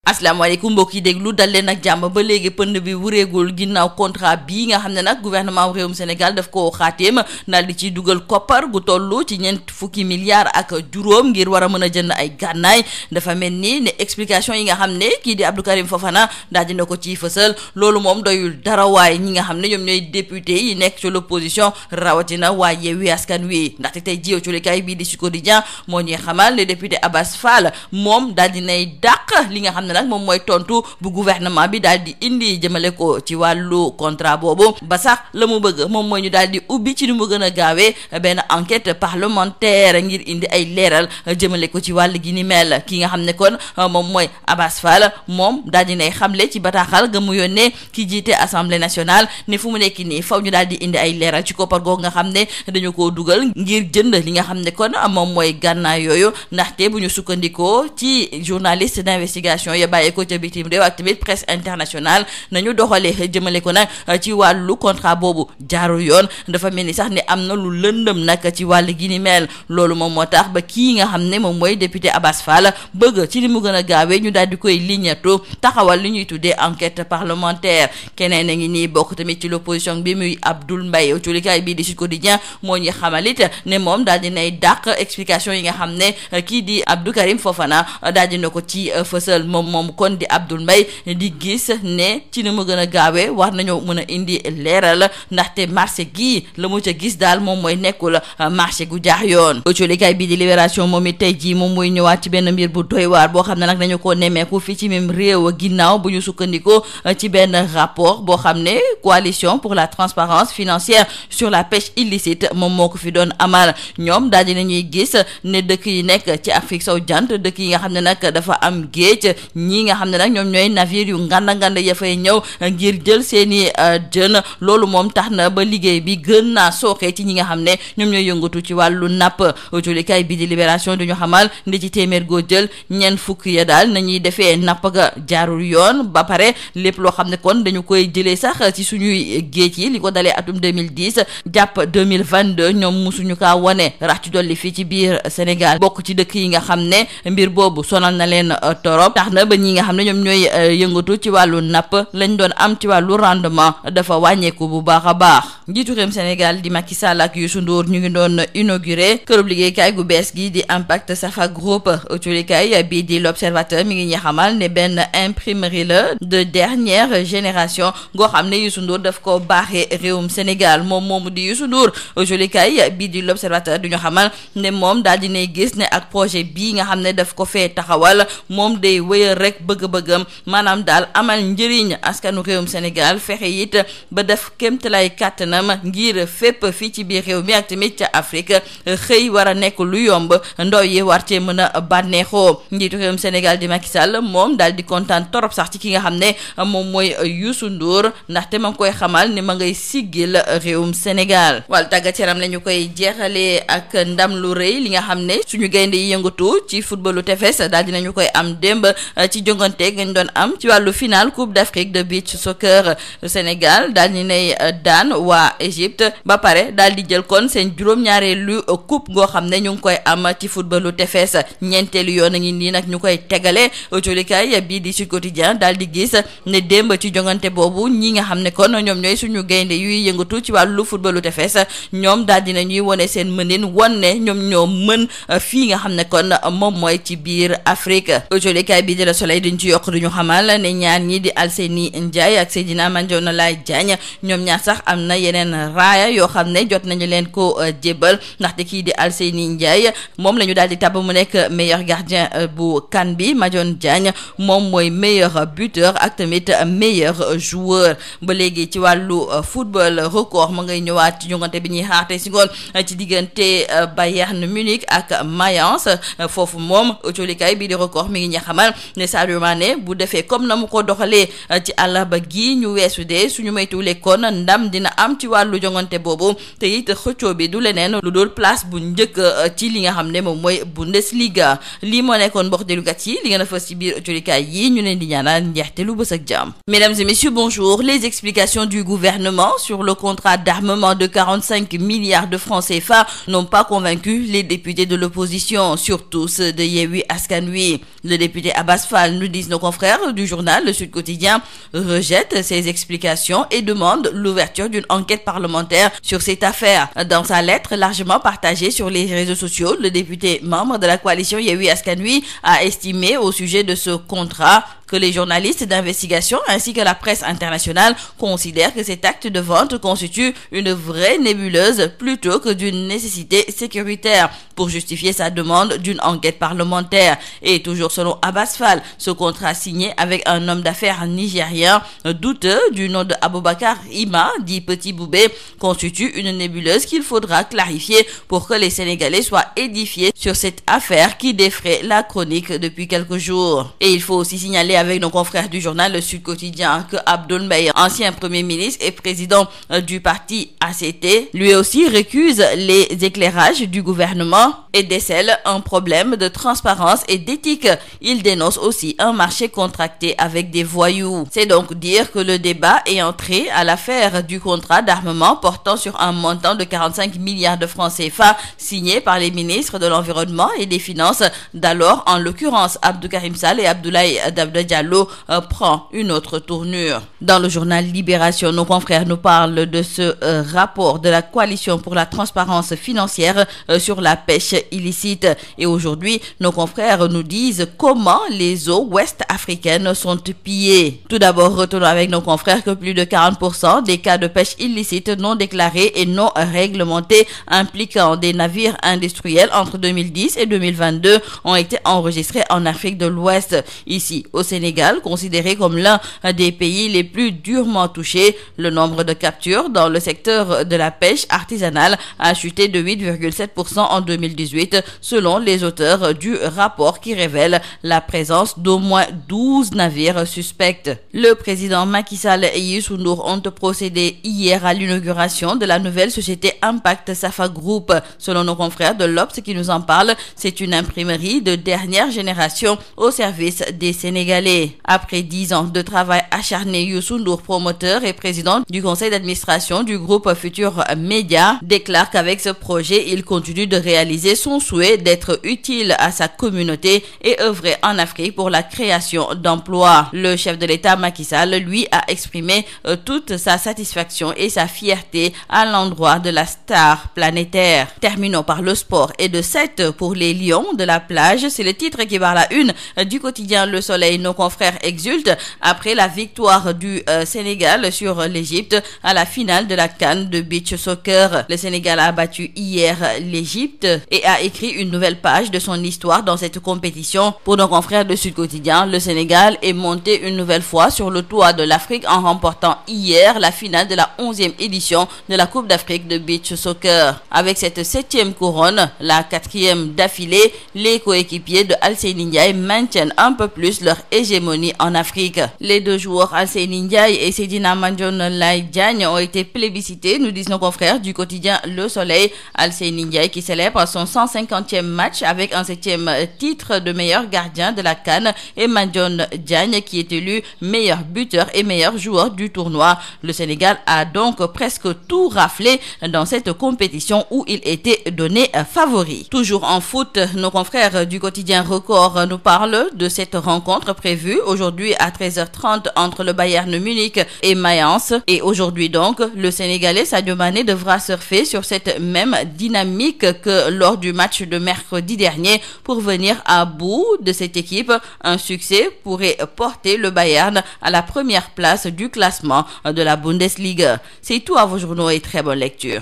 asalaamaaleykum mbokk yi déglu dal leen ak jàmm ba léegi pënd bi wureegul ginnaaw contrat bii nga xam ne nag gouvernement réewum Sénégal daf ko xaatim daal di ciy dugal koppar gu toll ci ñeent fukki milliards ak juróom ngir war a mën a jënd ay gànnaay dafa mel ni ne explication yi nga xam ne kii di Abdou Karim Fofana daal dina ko ciy fësal loolu moom doyul dara waaye ñi nga xam ne ñoom ñooy député yi nekk ci l'opposition rawatina waa Yewwi Askan Wi ndaxte tey jii culikaay bii di Sud Quotidien moo ñuy xamal ne député Abass Fall moom daal dinay dàq li nga xam ne nag moom mooy tontu bu gouvernement bi daal di indi jëmale ko ci wàllu contrat boobu ba sax la mu bëgg moom mooy ñu daal di ubbi ci nu mu gën a gaawee benn enquête parlementaire ngir indi ay leeral jëmale ko ci wàll gi ni mel ki nga xam ne kon moom mooy Abass Fall moom daal di nay xamle ci bataaxal ga mu yónnee ki jiite assemblée nationale ne fu mu nekk nii faw ñu daal di indi ay leeral ci koppar googu nga xam ne dañu koo dugal ngir jënd li nga xam ne kon moom mooy gànnaay yooyu ndaxte bu ñu sukkandikoo ci journaliste d'investigation ya bàyyee ko ca bitim réew ak tamit presse internationale nañu doxalee jëmale ko nag ci wàllu contrat boobu jaarul yoon dafa mel ni sax ne am na lu lëndëm nag ci wàll gi ni mel loolu moom moo tax ba kii nga xam ne moom mooy député Abass Fall bëgg ci li mu gën a gaawee ñu daal di koy liñatu taxawal li ñuy tuddee enquête parlementaire keneen a ngi nii bokk tamit ci l'opposition bi muy Abdoul Mbaye culikaay bii di Sud Quotidien moo ñuy xamalit ne moom daal dinay dàq explication yi nga xam ne kii di Abdou Karim Fofana daal dina ko ci fësal moom kon di Abdoul Mbaye di gis ne ci ni mu gën a gaawee war nañoo mën a indi leeral ndaxte marché gii la mu ca gis daal moom mooy nekkul marché gu jaax yoon culikaay bii di Libération moom it tey jii moom muy ñëwaat ci benn mbir bu doy waar boo xam ne nag dañu ko nemmeeku fii ci même réew ginnaaw bu ñu sukkandikoo ci benn rapport boo xam ne coalition pour la transparence financière sur la pêche illicite moom moo ko fi doon amal ñoom daal dinañuy gis ne dëkk yi nekk ci Afrique sowu jant dëkk yi nga xam ne nag dafa am géej ñii nga xam ne nag ñoom ñooy navire yu nganda ya fay ñëw ngir jël seeni jën loolu moom tax na ba liggéey bi gën naa sooxee ci ñi nga xam ne ñoom ñooy yëngatu ci wàllu napp culikaay bi di Libération duñu xamal ndi ci téeméer goo jël ñeent fukk ya daal nañuy defee napp ga jaarul yoon ba pare lépp loo xam ne kon dañu koy jëlee sax ci suñuy géej yi li ko dalee atum 2010 jàpp 2022 ñoom musuñu kaa wone rax ci dolli fii ci biir Sénégal bokk ci dëkk yi nga xam ne mbir boobu sonal na leen torop tax na ba ñi nga xam ne ñoom ñooy yëngatu ci wàllu napp lañ doon am ci wàllu rendement dafa wàññeeku bu baax a baax njiitu réewum Sénégal di Macky Sall ak Youssou Ndour ñu ngi doon inauguré kërub liggéeykaay gu bees gi di Impact Safa Group culikaay bii di l'Observateur mi ngi ñuy xamal ne benn imprimerie la de dernière génération goo xam ne Youssou Ndour daf ko baaxee réewum Sénégal moom moomu di Youssou Ndour culikaay bii di l'Observateur du ñu xamal ne moom daal dinay gis ne ak projet bii nga xam ne daf ko fee taxawal moom day wëyal rek bëgg-bëggam maanaam daal amal njëriñ askanu réewum Sénégal fexe it ba def kéemtalaay kàttanam ngir fépp fii ci biir réew mi ak tamit ca Afrique xëy war a nekk lu yomb ndaw yi war cee mën a bànneexoo njiitu réewum Sénégal di Macky Sall moom daal di kontaan torop sax ci ki nga xam ne moom mooy Youssou Ndour ndaxte ma ngi koy xamal ne ma ngay siggil réewum Sénégal wàllu tàggat yaram la ñu koy jeexalee ak ndam lu rëy li nga xam ne suñu gaynde yi yëngatu ci footballu tefes daal dinañu koy am démb ci jongante gañ doon am ci wàllu final Coupe d'Afrique de beach soccer Sénégal daal di nay daan waa Égypte ba pare daal di jël kon seen juróom-ñaareelu coupe goo xam ne ñu ngi koy am ci footballu tefes ñeenteelu yoon a ngi nii nag ñu koy tegale culikaay bii di Sud Quotidien daal di gis ne démb ci jongante boobu ñi nga xam ne kon ñoom ñooy suñu gaynde yuy yëngatu ci wàllu footballu tefes ñoom daal dina ñuy wone seen mënin wan ne ñoom ñoo mën fii nga xam ne kon moom mooy ci biir Afrique culikaay bii di Le Soleil duñ ci yokk duñu xamal ne ñaar ñi di Alseni Ndiaye ak Seydina Mandione Laye Diagne ñoom ñaar sax am na yeneen raaya yoo xam ne jot nañu leen ko jébbal ndaxte kii di Alseni Ndiaye moom la ñu daal di tabb mu nekk meilleur gardien bu CAN bi Mandione Diagne moom mooy meilleur buteur ak tamit meilleur joueur ba léegi ci wàllu football record ma ngay ñëwaat ci jongante bi ñuy xaarte si ngoon ci diggante Bayern Munich ak Mayence foofu moom culikaay bii di record mi ngi ñu xamal ne Sadio Mané bu defee comme na mu ko doxalee ci àllarba gi ñu weesu de suñu moytuwulee kon ndam dina am ci wàllu jongante boobu te it xëccoo bi du leneen lu dul place bu njëkk ci li nga xam ne moom mooy Bundesliga lii moo nekkoon mbokk déglukat yi li ngeen a fës ci biir culikaay yi ñu leen di ñaanal njeexte lu bës ak jàmm. Mesdames et messieurs, bonjour. Les explications du gouvernement sur le contrat d'armement de 45 milliards de francs CFA n'ont pas convaincu les députés de l'opposition, surtout ceux de Yewwi Askan Wi. Le député Abass Fall Fall, nous disent nos confrères du journal Le Sud Quotidien, rejette ces explications et demande l'ouverture d'une enquête parlementaire sur cette affaire. Dans sa lettre largement partagée sur les réseaux sociaux, le député membre de la coalition Yewwi Askan Wi a estimé au sujet de ce contrat que les journalistes d'investigation ainsi que la presse internationale considèrent que cet acte de vente constitue une vraie nébuleuse plutôt que d'une nécessité sécuritaire pour justifier sa demande d'une enquête parlementaire. Et toujours selon Abbas Fall, ce contrat signé avec un homme d'affaires nigérien douteux du nom de Aboubacar Ima, dit Petit Boubé, constitue une nébuleuse qu'il faudra clarifier pour que les Sénégalais soient édifiés sur cette affaire qui défraie la chronique depuis quelques jours. Et il faut aussi signaler avec nos confrères du journal Le Sud Quotidien que Abdoul Mbaye, ancien premier ministre et président du parti ACT, lui aussi récuse les éclairages du gouvernement et décèle un problème de transparence et d'éthique. Il dénonce aussi un marché contracté avec des voyous. C'est donc dire que le débat est entré à l'affaire du contrat d'armement portant sur un montant de 45 milliards de francs CFA signé par les ministres de l'Environnement et des Finances d'alors, en l'occurrence Abdou Karim Sall et Abdoulaye Daouda Diallo, prend une autre tournure. Dans le journal Libération, nos confrères nous parlent de ce rapport de la coalition pour la transparence financière sur la pêche illicite. Et aujourd'hui, nos confrères nous disent comment les eaux ouest africaines sont pillées. Tout d'abord, retenons avec nos confrères que plus de 40% des cas de pêche illicite non déclarés et non réglementés impliquant des navires industriels entre 2010 et 2022 ont été enregistrés en Afrique de l'Ouest. Ici, au Sénégal, considéré comme l'un des pays les plus durement touchés, le nombre de captures dans le secteur de la pêche artisanale a chuté de 8,7% en 2018, selon les auteurs du rapport qui révèle la présence d'au moins 12 navires suspects. Le président Macky Sall et Youssou Ndour ont procédé hier à l'inauguration de la nouvelle société Impact Safa Group. Selon nos confrères de l'Obs qui nous en parlent, c'est une imprimerie de dernière génération au service des Sénégalais. Après 10 ans de travail acharné, Youssou Ndour, promoteur et président du conseil d'administration du groupe Futur Média, déclare qu'avec ce projet, il continue de réaliser son souhait d'être utile à sa communauté et œuvrer en Afrique pour la création d'emplois. Le chef de l'État Macky Sall, lui, a exprimé toute sa satisfaction et sa fierté à l'endroit de la star planétaire. Terminons par le sport et de 7 pour les Lions de la plage. C'est le titre qui barre la une du quotidien Le Soleil. Nos confrères exultent après la victoire du Sénégal sur l'Égypte à la finale de la CAN de beach soccer. Le Sénégal a battu hier l'Égypte et a écrit une nouvelle page de son histoire dans cette compétition. Pour nos confrères de Sud Quotidien, le Sénégal est monté une nouvelle fois sur le toit de l'Afrique en remportant hier la finale de la 11e édition de la Coupe d'Afrique de beach soccer. Avec cette 7e couronne, la 4e d'affilée, les coéquipiers de Alseyni Ndiaye maintiennent un peu plus leur hégémonie en Afrique. Les deux joueurs Alseyni Ndiaye et Seydina Mandione Laye Diagne ont été plébiscités, nous disent nos confrères du quotidien Le Soleil. Alseyni Ndiaye qui célèbre son 150e match avec un 7e titre de meilleur gardien de la CAN et Mandione Diagne qui est élu meilleur buteur et meilleur joueur du tournoi. Le Sénégal a donc presque tout raflé dans cette compétition où il était donné favori. Toujours en foot, nos confrères du quotidien Record nous parlent de cette rencontre prévue aujourd'hui à 13h30 entre le Bayern Munich et Mayence. Et aujourd'hui donc, le Sénégalais Sadio Mané devra surfer sur cette même dynamique que lors du match de mercredi dernier pour venir à bout de cette équipe. Un succès pourrait porter le Bayern à la première place du classement de la Bundesliga. C'est tout à vos journaux et très bonne lecture.